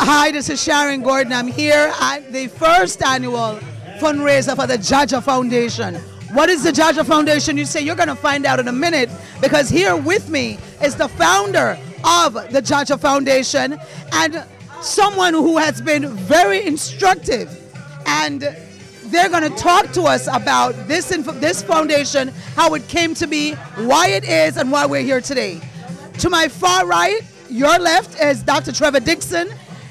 Hi, this is Sharon Gordon. I'm here at the first annual fundraiser for the JAH JAH Foundation. What is the JAH JAH Foundation? You say you're going to find out in a minute, because here with me is the founder of the JAH JAH Foundation and someone who has been very instructive, and they're going to talk to us about this foundation, how it came to be, why it is, and why we're here today. To my far right, your left, is Dr. Trevor Dixon.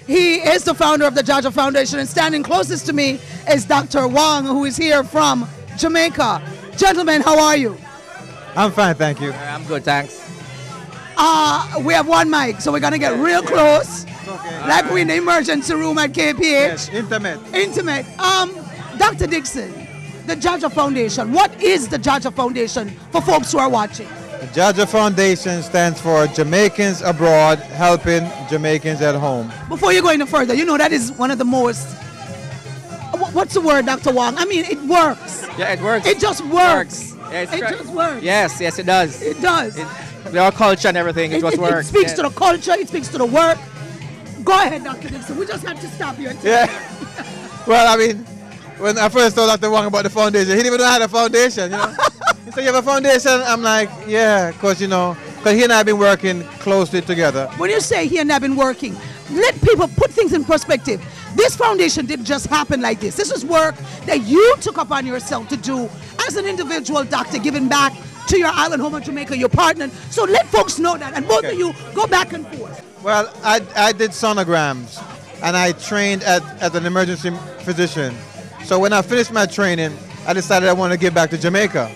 He is the founder of the JAH JAH Foundation, and standing closest to me is Dr. Wong, who is here from Jamaica. Gentlemen, how are you? I'm fine, thank you. I'm good, thanks. We have one mic, so we're going to get real close, like we're in the emergency room at KPH. Yes, intimate. Intimate. Dr. Dixon, the JAH JAH Foundation. What is the JAH JAH Foundation for folks who are watching? The JAH JAH Foundation stands for Jamaicans Abroad Helping Jamaicans at Home. Before you go any further, you know that is one of the most, what's the word, Dr. Wong? I mean, it works. Yeah, it works. It just works. Yeah, it just works. Yes, yes, it does. It does. Our culture and everything, it just works. It speaks to the culture, it speaks to the work. Go ahead, Dr. Dixon. We just have to stop you. Yeah. Well, I mean, when I first told Dr. Wong about the foundation, he didn't even know I had a foundation, you know. He said, you have a foundation? I'm like, yeah, because, you know, because he and I have been working closely together. When you say he and I have been working, let people put things in perspective. This foundation didn't just happen like this. This is work that you took upon yourself to do as an individual doctor, giving back to your island home of Jamaica, your partner. So let folks know that, and both of you go back and forth. Well, I did sonograms, and I trained as an emergency physician. So when I finished my training, I decided I wanted to give back to Jamaica.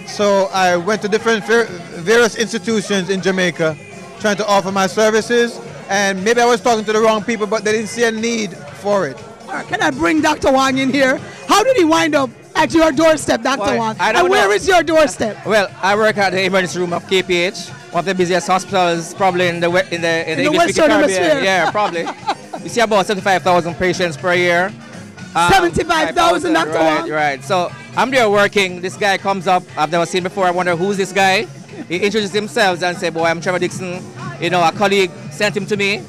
So I went to different various institutions in Jamaica trying to offer my services, and maybe I was talking to the wrong people, but they didn't see a need for it. All right, can I bring Dr. Wong in here? How did he wind up at your doorstep, Dr. Wong? And where is your doorstep? Well, I work at the emergency room of KPH, one of the busiest hospitals probably in the Western Hemisphere. Yeah, probably. We see about 75,000 patients per year. 75,000, Dr. Wong? Right. So I'm there working. This guy comes up. I've never seen before. I wonder who's this guy. He introduced himself and said, boy, I'm Trevor Dixon. You know, a colleague sent him to me,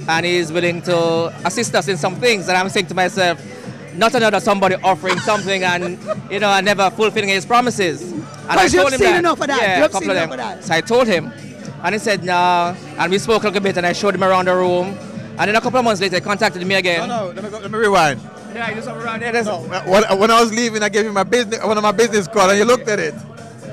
and he's willing to assist us in some things. And I'm saying to myself, not another somebody offering something and, you know, and never fulfilling his promises. And I told him that. Enough of that. Yeah, a couple of them. So I told him, and he said no. And we spoke a little bit, and I showed him around the room. And then a couple of months later, he contacted me again. No, let me rewind. Yeah, you something around there. No, when I was leaving, I gave you one of my business cards, and you looked at it.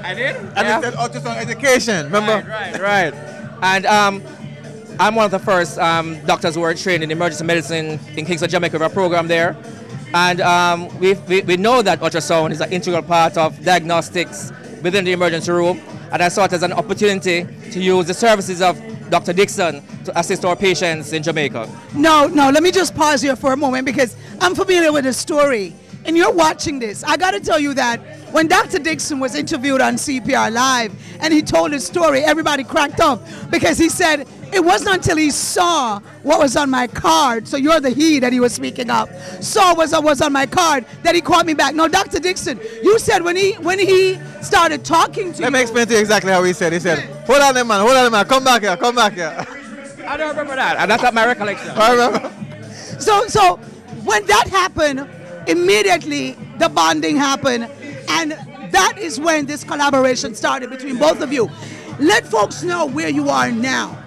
I did? And it said ultrasound education, remember? Right. And I'm one of the first doctors who are trained in emergency medicine in Kingston, Jamaica. We have a program there. And we know that ultrasound is an integral part of diagnostics within the emergency room. And I saw it as an opportunity to use the services of Dr. Dixon to assist our patients in Jamaica. No, let me just pause here for a moment, because I'm familiar with the story. And you're watching this. I got to tell you that when Dr. Dixon was interviewed on CPR Live and he told his story, everybody cracked up, because he said it wasn't until he saw what was on my card, so you're the he that he was speaking of, saw what was on my card, that he called me back. No, Dr. Dixon, you said when he started talking to you. Let me explain to you exactly how he said. He said, hold on, man, come back here. I don't remember that, and that's not my recollection. I remember. So when that happened, immediately the bonding happened, and that is when this collaboration started between both of you. Let folks know where you are now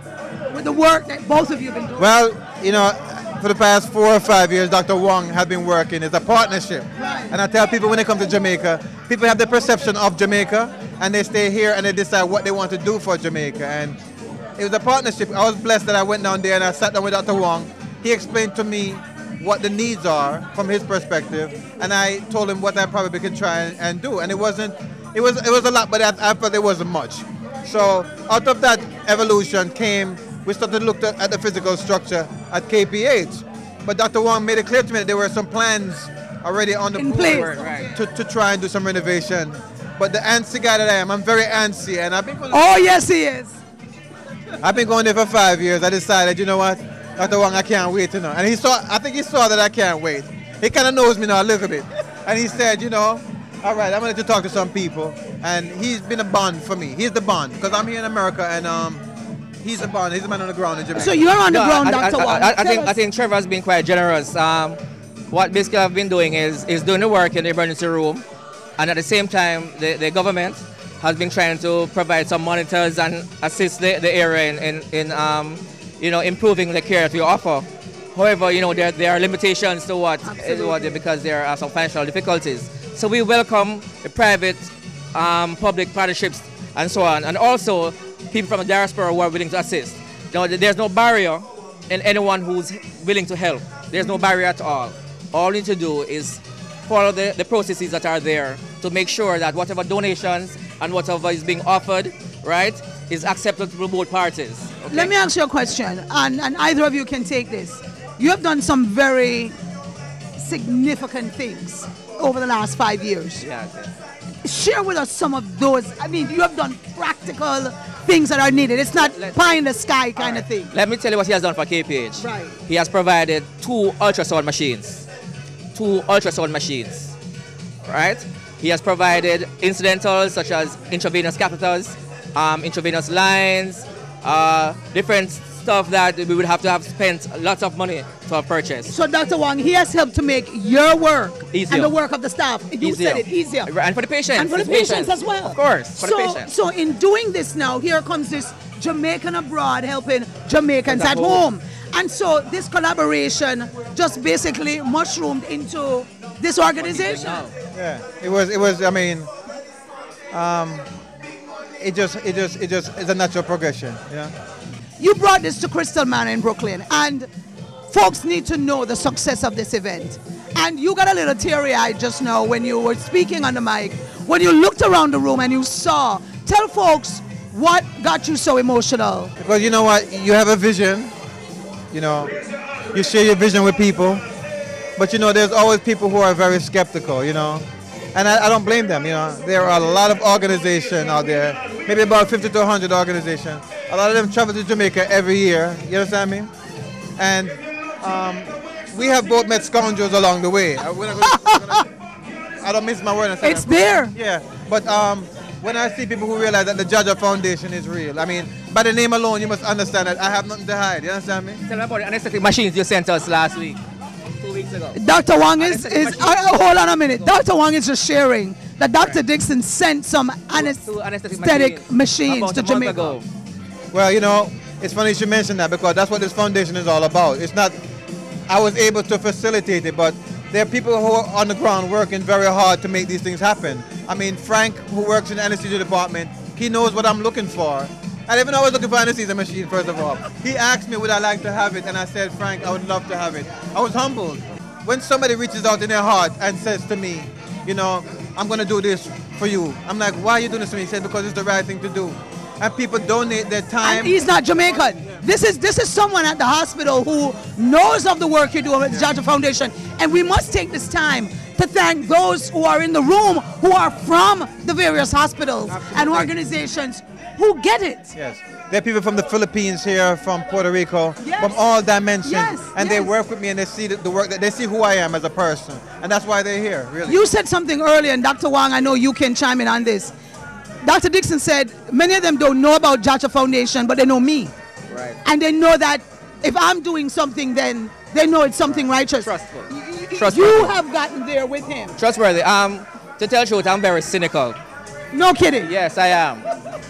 with the work that both of you have been doing. Well, you know, for the past 4 or 5 years, Dr. Wong has been working. It's a partnership. Right. And I tell people when they come to Jamaica, people have the perception of Jamaica, and they stay here and they decide what they want to do for Jamaica. And it was a partnership. I was blessed that I went down there and I sat down with Dr. Wong. He explained to me what the needs are from his perspective, and I told him what I probably could try and do. And it was a lot, but I felt it wasn't much. So out of that evolution came, we started to look at the physical structure at KPH. But Dr. Wong made it clear to me that there were some plans already on the board to try and do some renovation. But the antsy guy that I am, I'm very antsy, and I've been going. Oh yes, he is. I've been going there for 5 years. I decided, you know what, Dr. Wong, I can't wait, you know. And I think he saw that I can't wait. He kind of knows me now a little bit. And he said, you know, all right, I'm going to talk to some people. And he's been a bond for me. He's the bond, because I'm here in America, and He's the man on the ground in Jamaica. So you're on the ground, Dr. Wong. I think Trevor has been quite generous. What basically I've been doing is doing the work in the emergency room, and at the same time, the government has been trying to provide some monitors and assist the area in improving the care that we offer. However, there are limitations to what because there are some financial difficulties. So we welcome the private, public partnerships and so on, and also people from the diaspora who are willing to assist. There's no barrier in anyone who's willing to help. There's no barrier at all. All you need to do is follow the processes that are there to make sure that whatever donations and whatever is being offered, right, is accepted to both parties. Okay? Let me ask you a question, and either of you can take this. You have done some very significant things over the last 5 years. Yes. Share with us some of those. I mean, you have done practical things that are needed. It's not pie in the sky kind of thing. Let me tell you what he has done for KPH. Right. He has provided 2 ultrasound machines. 2 ultrasound machines. Right? He has provided incidentals such as intravenous catheters, intravenous lines, different stuff that we would have to have spent lots of money to have purchased. So Dr. Wong, he has helped to make your work easier. and the work of the staff, you Easier. said it, easier. And for the patients. And for the patients as well. Of course, for the patients. So in doing this now, here comes this Jamaican abroad helping Jamaicans at home. And so this collaboration just basically mushroomed into this organization. Yeah, it was. I mean, it's a natural progression. Yeah. You brought this to Crystal Manor in Brooklyn, and folks need to know the success of this event. And you got a little teary-eyed just now when you were speaking on the mic, when you looked around the room and you saw. Tell folks what got you so emotional. Because you know what, you have a vision, you share your vision with people, but there's always people who are very skeptical, and I don't blame them, There are a lot of organizations out there, maybe about 50 to 100 organizations. A lot of them travel to Jamaica every year, you understand me? And we have both met scoundrels along the way. I don't miss my word. It's there. Yeah, but when I see people who realize that the JAH JAH Foundation is real, I mean, by the name alone, you must understand that I have nothing to hide, you understand me? Tell me about the anesthetic machines you sent us last week, 2 weeks ago. Dr. Wong is hold on a minute. Dr. Wong is just sharing that Dr. Dixon sent some anesthetic machines to Jamaica. Well, it's funny you should mention that because that's what this foundation is all about. It's not, I was able to facilitate it, but there are people who are on the ground working very hard to make these things happen. I mean, Frank, who works in the anesthesia department, he knows what I'm looking for. And even though I was looking for an anesthesia machine, first of all, he asked me would I like to have it, and I said, Frank, I would love to have it. I was humbled. When somebody reaches out in their heart and says to me, I'm going to do this for you. I'm like, why are you doing this to me? He said, because it's the right thing to do. And people donate their time. And he's not Jamaican. This is someone at the hospital who knows of the work you're doing with the JAH JAH Foundation. And we must take this time to thank those who are in the room who are from the various hospitals and organizations who get it. Yes. There are people from the Philippines here, from Puerto Rico, from all dimensions. And they work with me and they see the work, they see who I am as a person. And that's why they're here, really. You said something earlier, and Dr. Wong, I know you can chime in on this. Dr. Dixon said many of them don't know about JAH JAH Foundation, but they know me. Right. And they know that if I'm doing something, then they know it's something righteous. Trustworthy. You have gotten there with him. Trustworthy. To tell the truth, I'm very cynical. No kidding. Yes, I am.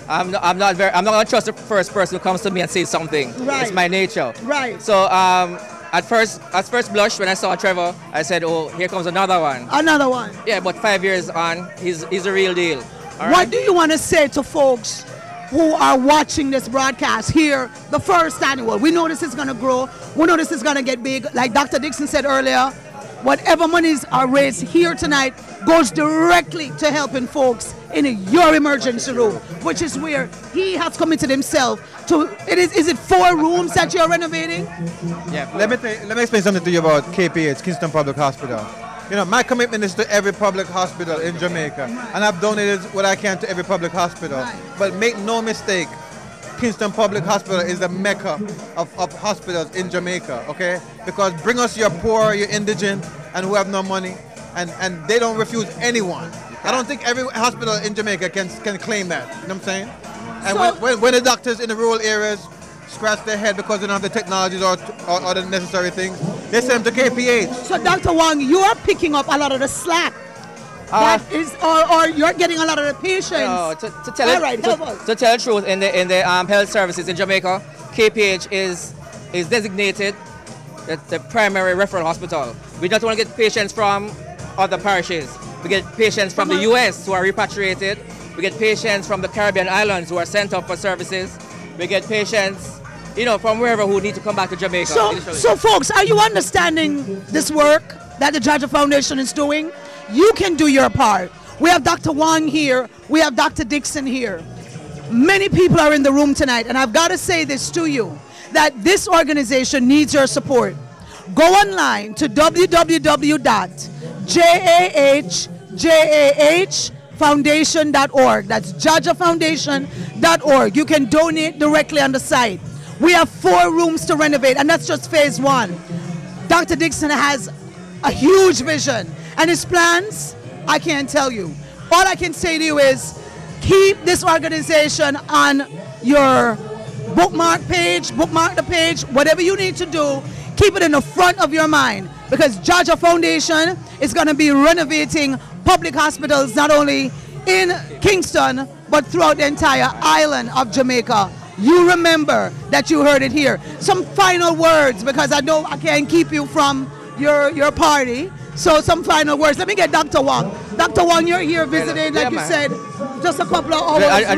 I'm not going to trust the first person who comes to me and says something. Right. It's my nature. Right. So at first blush, when I saw Trevor, I said, oh, here comes another one. Another one. Yeah, but 5 years on, he's a real deal. All what right? do you want to say to folks who are watching this broadcast here, the first annual? We know this is going to grow. We know this is going to get big. Like Dr. Dixon said earlier, whatever monies are raised here tonight goes directly to helping folks in your emergency room, which is where he has committed himself to. Is it 4 rooms that you're renovating? Yeah. Let me explain something to you about KPH, Kingston Public Hospital. My commitment is to every public hospital in Jamaica, and I've donated what I can to every public hospital. Right. But make no mistake, Kingston Public Hospital is the mecca of hospitals in Jamaica, okay? Because bring us your poor, your indigent, and who have no money, and they don't refuse anyone. I don't think every hospital in Jamaica can claim that, you know what I'm saying? And So, when the doctors in the rural areas scratch their head because they don't have the technologies or the necessary things, they send them to KPH. So Dr. Wong, you are picking up a lot of the slack. That is, or you're getting a lot of the patients. No, to tell All right, help us. to tell the truth, in the health services in Jamaica, KPH is designated the primary referral hospital. We don't want to get patients from other parishes. We get patients from the US who are repatriated. We get patients from the Caribbean islands who are sent up for services. We get patients, you know, from wherever who need to come back to Jamaica. So folks, are you understanding this work that the JAH JAH Foundation is doing? You can do your part. We have Dr. Wong here. We have Dr. Dixon here. Many people are in the room tonight, and I've got to say this to you, that this organization needs your support. Go online to www.JAHJAHfoundation.org. That's JAHJAHfoundation.org. You can donate directly on the site. We have 4 rooms to renovate, and that's just phase 1. Dr. Dixon has a huge vision, and his plans, I can't tell you. All I can say to you is keep this organization on your bookmark the page, whatever you need to do, keep it in the front of your mind, because JAH JAH Foundation is going to be renovating public hospitals not only in Kingston but throughout the entire island of Jamaica. You remember that you heard it here. Some final words, because I know I can't keep you from your party. So some final words. Let me get Dr. Wong. Dr. Wong, you're here visiting, like you said, just a couple of hours, I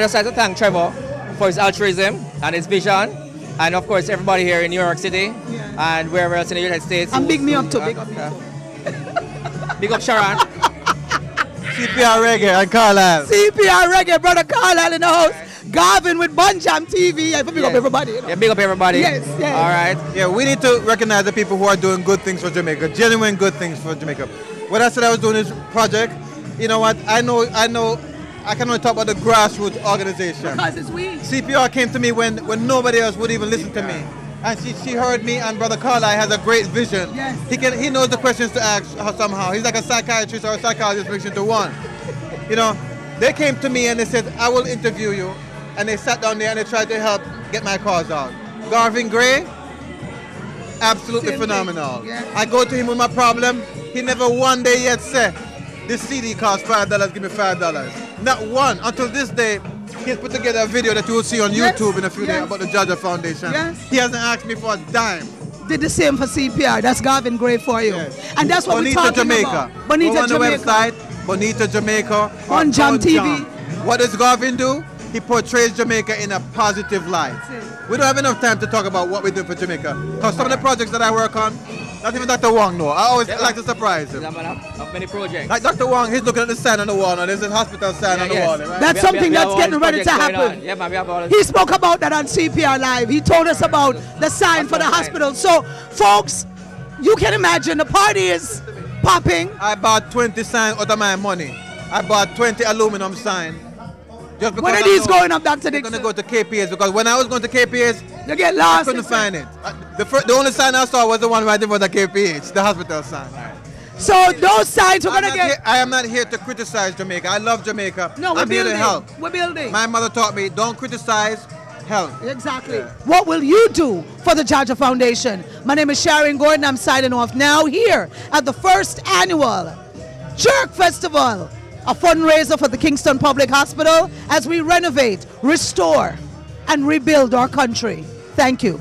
just like to thank Trevor for his altruism and his vision, and of course everybody here in New York City and wherever else in the United States. And big me up too, big up. Big up Sharon. CPR Reggae and Carlisle. CPR Reggae, brother Carlisle in the house. Garvin with Bunjam TV. Yeah, big up everybody. You know? Yeah, big up everybody. Yes. All right. Yeah, we need to recognize the people who are doing good things for Jamaica, genuine good things for Jamaica. When I said I was doing this project, you know what? I know. I can only talk about the grassroots organization. Because it's we. CPR came to me when nobody else would even listen to me. And she heard me, and Brother Carlisle has a great vision. Yes. He knows the questions to ask somehow. He's like a psychiatrist or a psychologist mixed into one. You know, they came to me and they said, I will interview you. And they sat down there and they tried to help get my cause out. Garvin Gray, absolutely phenomenal. Yeah. I go to him with my problem. He never one day yet said, this CD costs $5, give me $5. Not one. Until this day, he's put together a video that you will see on YouTube in a few days about the JAH JAH Foundation. Yes. He hasn't asked me for a dime. Did the same for CPR. That's Garvin Gray for you. Yes. And that's what we're talking Jamaica. about. Bonita Go on Jamaica. the website, Bonita Jamaica. On Jam TV. What does Garvin do? He portrays Jamaica in a positive light. We don't have enough time to talk about what we do for Jamaica. Because some of the projects that I work on, not even Dr. Wong knows. I always like to surprise him. Of many projects. Like Dr. Wong, he's looking at the sign on the wall, and there's a hospital sign on the wall. Right? That's something that's getting ready to happen. Yeah, man, we have all He spoke about that on CPR Live. He told us about the sign for the hospital. So, folks, you can imagine the party is popping. I bought 20 signs out of my money. I bought 20 aluminum signs. When are these going up, Dr. Dixon? I'm going to go to KPS, because when I was going to KPS, you get lost. I couldn't find it. The only sign I saw was the one right in front of the KPH, the hospital sign. So those signs we're going to get... I am not here to criticize Jamaica. I love Jamaica. No, we're I'm here building. to help. We're building. My mother taught me, don't criticize, help. Exactly. Yeah. What will you do for the JAH JAH Foundation? My name is Sharon Gordon. I'm signing off now here at the first annual Jerk Festival, a fundraiser for the Kingston Public Hospital as we renovate, restore, and rebuild our country. Thank you.